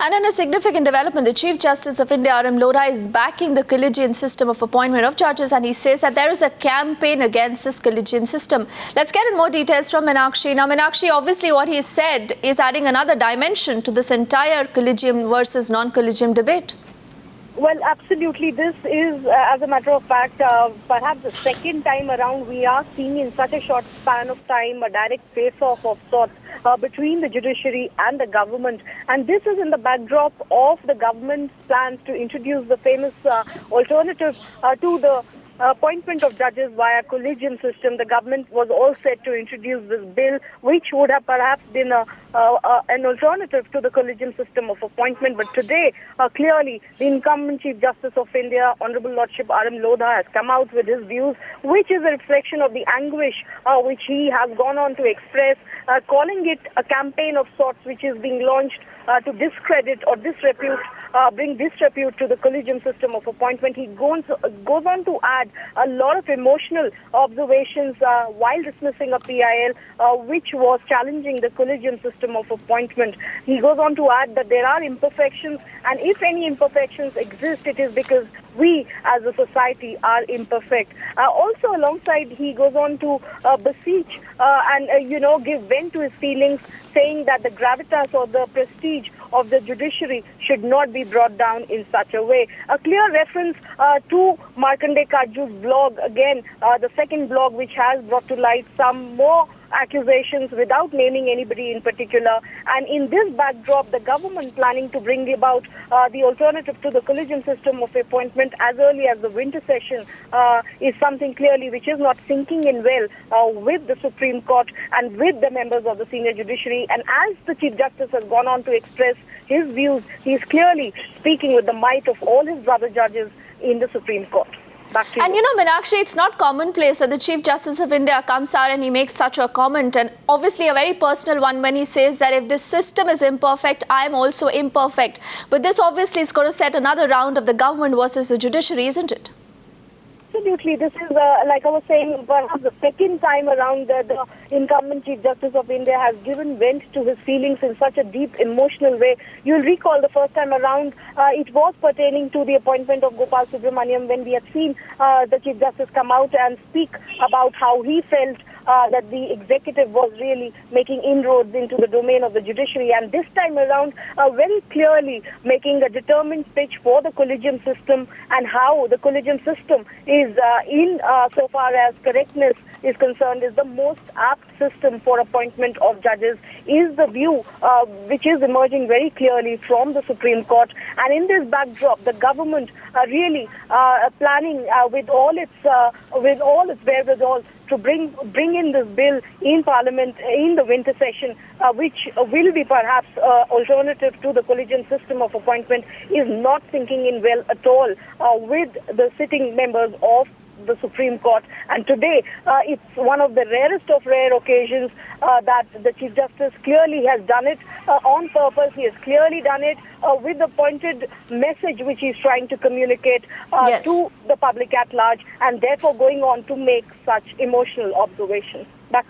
And in a significant development, the Chief Justice of India, R.M. Lodha, is backing the collegium system of appointment of judges, and he says that there is a campaign against this collegium system. Let's get in more details from Meenakshi. Now, Meenakshi, obviously what he said is adding another dimension to this entire collegium versus non-collegium debate. Well, absolutely. This is, as a matter of fact, perhaps the second time around we are seeing in such a short span of time a direct face-off of sorts between the judiciary and the government. And this is in the backdrop of the government's plans to introduce the famous alternative to the appointment of judges via collegium system. The government was all set to introduce this bill, which would have perhaps been an alternative to the collegium system of appointment. But today, clearly, the incumbent Chief Justice of India, Honorable Lordship R.M. Lodha, has come out with his views, which is a reflection of the anguish which he has gone on to express, calling it a campaign of sorts which is being launched to discredit or disrepute, bring disrepute to the collegium system of appointment. He goes on to add a lot of emotional observations while dismissing a PIL which was challenging the collegium system of appointment. He goes on to add that there are imperfections, and if any imperfections exist, it is because we as a society are imperfect. Also alongside, he goes on to beseech and give vent to his feelings, saying that the gravitas or the prestige of the judiciary should not be brought down in such a way. A clear reference to Markandeya Kaju's blog, again, the second blog which has brought to light some more accusations without naming anybody in particular. And in this backdrop, the government planning to bring about the alternative to the collegium system of appointment as early as the winter session is something clearly which is not sinking in well with the Supreme Court and with the members of the senior judiciary. And as the Chief Justice has gone on to express his views, he is clearly speaking with the might of all his brother judges in the Supreme Court. And Meenakshi, it's not commonplace that the Chief Justice of India comes out and he makes such a comment, and obviously a very personal one, when he says that if this system is imperfect, I am also imperfect. But this obviously is going to set another round of the government versus the judiciary, isn't it? Absolutely. This is, like I was saying, perhaps the second time around the incumbent Chief Justice of India has given vent to his feelings in such a deep, emotional way. You'll recall the first time around, it was pertaining to the appointment of Gopal Subramaniam, when we had seen the Chief Justice come out and speak about how he felt that the executive was really making inroads into the domain of the judiciary. And this time around, very clearly making a determined pitch for the collegium system and how the collegium system is, so far as correctness is concerned, is the most apt system for appointment of judges, is the view which is emerging very clearly from the Supreme Court. And in this backdrop, the government really planning with all its wherewithal to bring in this bill in Parliament in the winter session, which will be perhaps alternative to the collegium system of appointment, is not sinking in well at all with the sitting members of the Supreme Court. And today, it's one of the rarest of rare occasions that the Chief Justice clearly has done it on purpose. He has clearly done it with the pointed message which he's trying to communicate to the public at large, and therefore going on to make such emotional observations.